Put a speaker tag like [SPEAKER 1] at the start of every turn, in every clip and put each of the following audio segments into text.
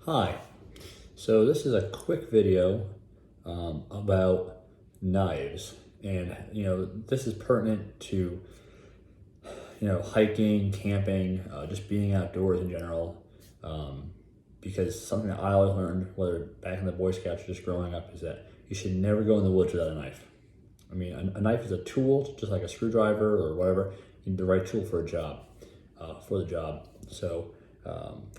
[SPEAKER 1] Hi, so this is a quick video about knives, and this is pertinent to hiking, camping, just being outdoors in general, because something that I always learned, whether back in the Boy Scouts or just growing up, is that you should never go in the woods without a knife. I mean, a knife is a tool, just like a screwdriver or whatever. You need the right tool for a job, for the job. So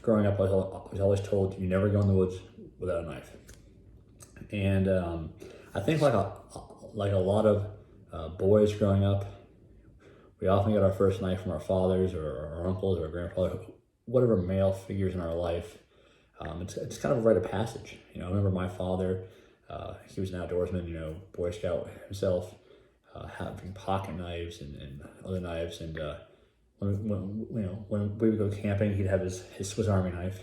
[SPEAKER 1] growing up, I was always told you never go in the woods without a knife. And I think like a lot of boys growing up, we often get our first knife from our fathers or our uncles or our grandfather, whatever male figures in our life. It's kind of a rite of passage. I remember my father, he was an outdoorsman, Boy Scout himself, having pocket knives and other knives. And when we would go camping, he'd have his Swiss Army knife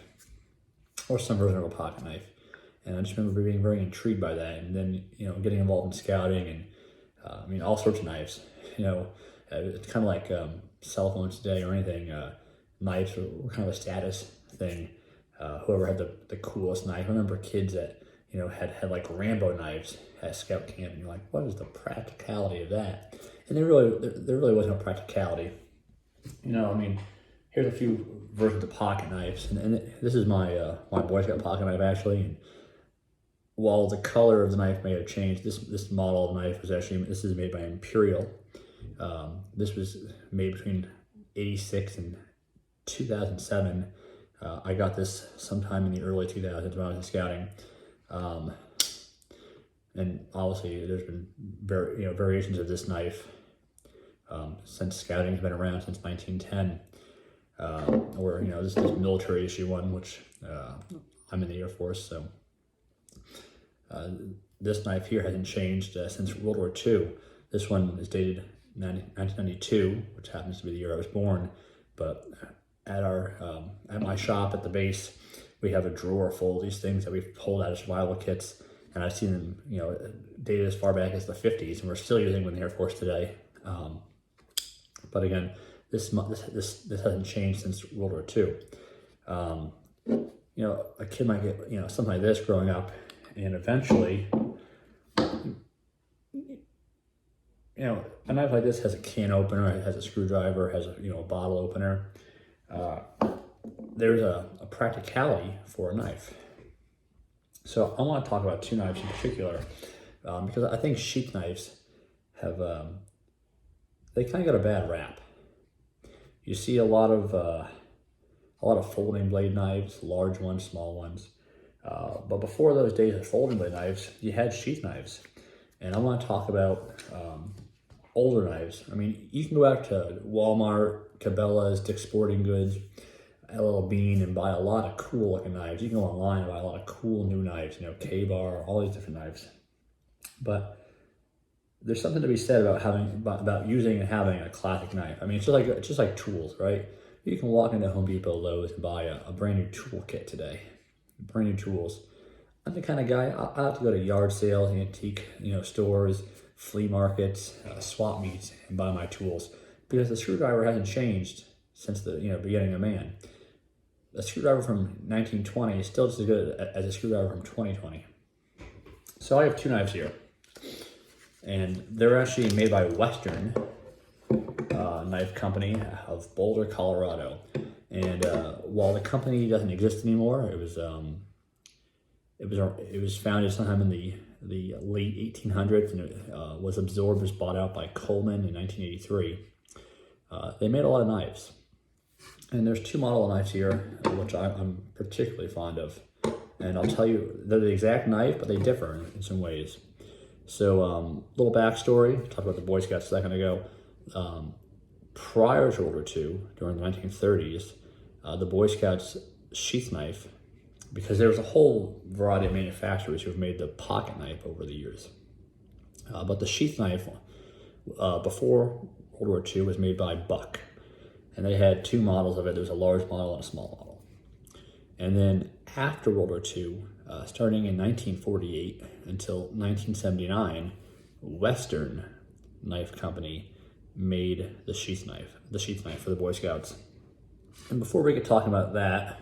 [SPEAKER 1] or some version of a pocket knife. And I just remember being very intrigued by that. And then, getting involved in scouting and all sorts of knives. It's kind of like cell phones today or anything. Knives were kind of a status thing. Whoever had the coolest knife. I remember kids that, had like Rambo knives at scout camp. And you're like, what is the practicality of that? And there really wasn't a practicality. Here's a few versions of pocket knives, and this is my Boy Scout pocket knife actually. And while the color of the knife may have changed, this model of knife this is made by Imperial. This was made between '86 and 2007. I got this sometime in the early 2000s when I was in scouting. And obviously there's been variations of this knife since scouting has been around since 1910. Or this military issue one, which I'm in the Air Force, so this knife here hasn't changed since World War II. This one is dated 1992, which happens to be the year I was born. But at my shop at the base, we have a drawer full of these things that we've pulled out of survival kits, and I've seen them, dated as far back as the 50s, and we're still using them in the Air Force today. But again, this hasn't changed since World War II. A kid might get something like this growing up, and eventually, a knife like this has a can opener, it has a screwdriver, has a bottle opener. There's a practicality for a knife. So I want to talk about two knives in particular, because I think sheath knives have they kind of got a bad rap. You see a lot of folding blade knives, large ones, small ones. But before those days of folding blade knives, you had sheath knives. And I want to talk about older knives. You can go out to Walmart, Cabela's, Dick's Sporting Goods, LL Bean, and buy a lot of cool looking knives. You can go online and buy a lot of cool new knives, K-Bar, all these different knives. But there's something to be said about using and having a classic knife. It's just like tools, right? You can walk into Home Depot, Lowe's, and buy a brand new toolkit today. Brand new tools. I'm the kind of guy, I have to go to yard sales, antique, stores, flea markets, swap meets, and buy my tools, because the screwdriver hasn't changed since the beginning of man. A screwdriver from 1920 is still just as good as a screwdriver from 2020. So I have two knives here, and they're actually made by Western Knife Company of Boulder, Colorado. And while the company doesn't exist anymore, it was founded sometime in the late 1800s, and it was absorbed, was bought out by Coleman in 1983. They made a lot of knives, and there's two model knives here, which I'm particularly fond of. And I'll tell you, they're the exact knife, but they differ in some ways. So, little backstory, talked about the Boy Scouts a second ago. Prior to World War II, during the 1930s, the Boy Scouts sheath knife, because there was a whole variety of manufacturers who have made the pocket knife over the years. But the sheath knife, before World War II, was made by Buck. And they had two models of it. There was a large model and a small model. And then after World War II, starting in 1948 until 1979, Western Knife Company made the sheath knife for the Boy Scouts. And before we get talking about that,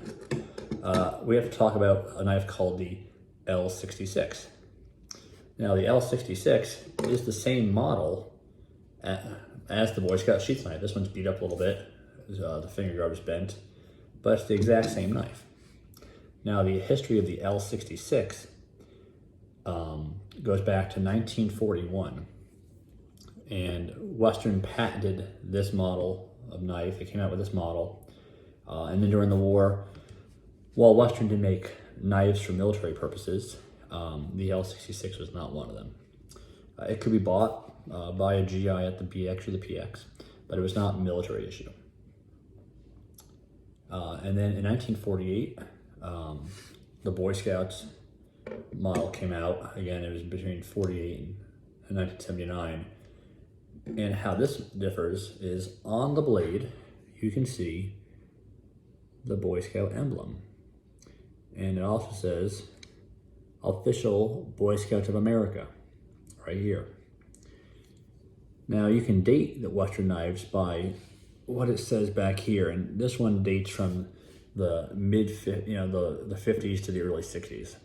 [SPEAKER 1] we have to talk about a knife called the L66. Now the L66 is the same model as the Boy Scout sheath knife. This one's beat up a little bit, the finger guard is bent, but it's the exact same knife. Now the history of the L66 goes back to 1941, and Western patented this model of knife. They came out with this model, and then during the war, while Western did make knives for military purposes, the L66 was not one of them. It could be bought by a GI at the BX or the PX, but it was not a military issue. And then in 1948, the Boy Scouts model came out. Again, it was between 48 and 1979. And how this differs is on the blade, you can see the Boy Scout emblem. And it also says, Official Boy Scouts of America, right here. Now you can date the Western knives by what it says back here, and this one dates from the the 50s to the early 60s.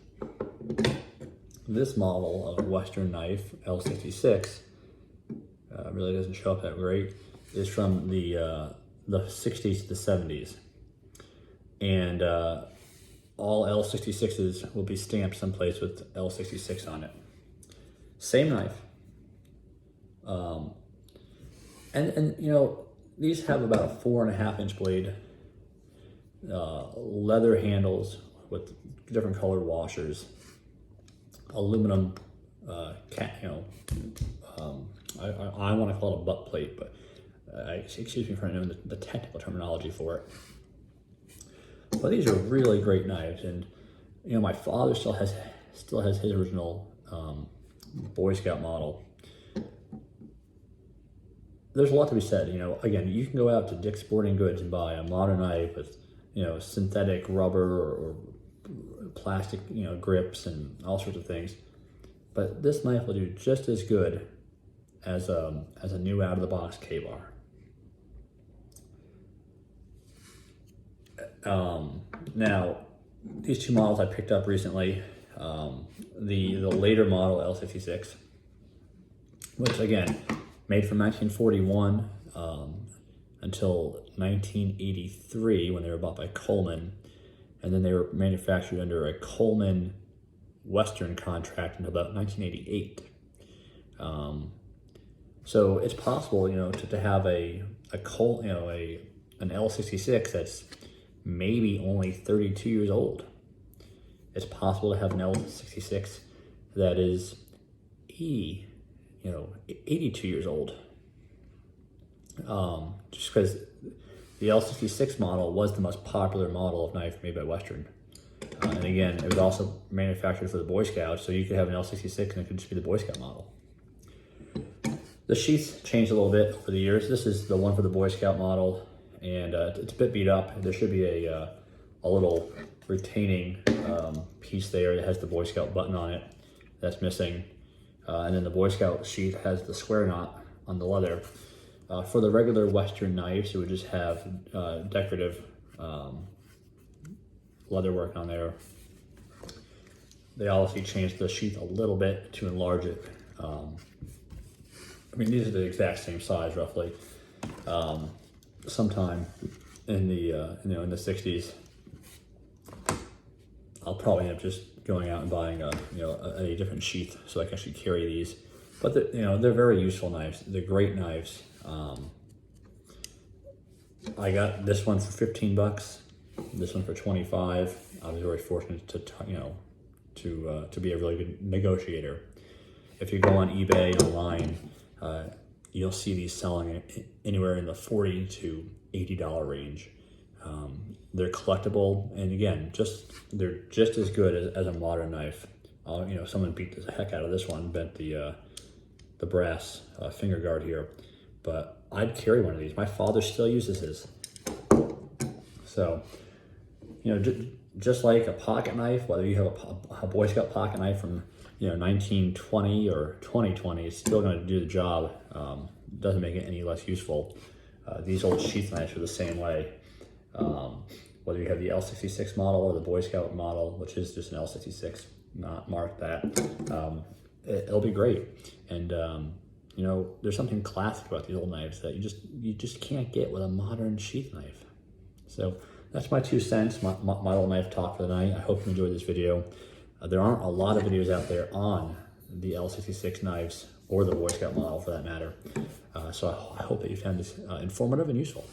[SPEAKER 1] This model of Western knife, L66, really doesn't show up that great, is from the 60s to the 70s. And all L66s will be stamped someplace with L66 on it. Same knife. And you know, these have about a 4.5-inch blade, leather handles with different colored washers, aluminum, I want to call it a butt plate, but excuse me for knowing the technical terminology for it. But these are really great knives, and you know, my father still has his original Boy Scout model. There's a lot to be said. You know, again, you can go out to Dick's Sporting Goods and buy a modern knife with, you know, synthetic rubber or plastic, you know, grips and all sorts of things. But this knife will do just as good as a new out-of-the-box K-bar. Now, these two models I picked up recently, the later model L66, which again, made from 1941 until 1983 when they were bought by Coleman, and then they were manufactured under a Coleman Western contract until about 1988. So it's possible, you know, to have an L66 that's maybe only 32 years old. It's possible to have an L66 that is 82 years old. Just because the L66 model was the most popular model of knife made by Western. And again, it was also manufactured for the Boy Scouts, so you could have an L66 and it could just be the Boy Scout model. The sheath changed a little bit over the years. This is the one for the Boy Scout model, and it's a bit beat up. There should be a little retaining piece there that has the Boy Scout button on it that's missing. And then the Boy Scout sheath has the square knot on the leather. For the regular Western knives, it would just have decorative leather work on there. They obviously changed the sheath a little bit to enlarge it. I mean, these are the exact same size, roughly. Sometime in the in the 60s, I'll probably end up just going out and buying a different sheath so I can actually carry these. But they're very useful knives. They're great knives. I got this one for $15. This one for $25. I was very fortunate to be a really good negotiator. If you go on eBay online, you'll see these selling anywhere in the $40 to $80 range. They're collectible, and again, they're just as good as a modern knife. Someone beat the heck out of this one, bent the brass finger guard here, but I'd carry one of these. My father still uses his. So, just like a pocket knife, whether you have a Boy Scout pocket knife from 1920 or 2020, it's still going to do the job. Doesn't make it any less useful. These old sheath knives are the same way. whether you have the L66 model or the Boy Scout model, which is just an L66, not mark that. It'll be great. And you know, there's something classic about these old knives that you just can't get with a modern sheath knife. So that's my 2 cents, my little knife talk for the night. I hope you enjoyed this video. There aren't a lot of videos out there on the L66 knives or the Boy Scout model for that matter. So I hope that you found this informative and useful.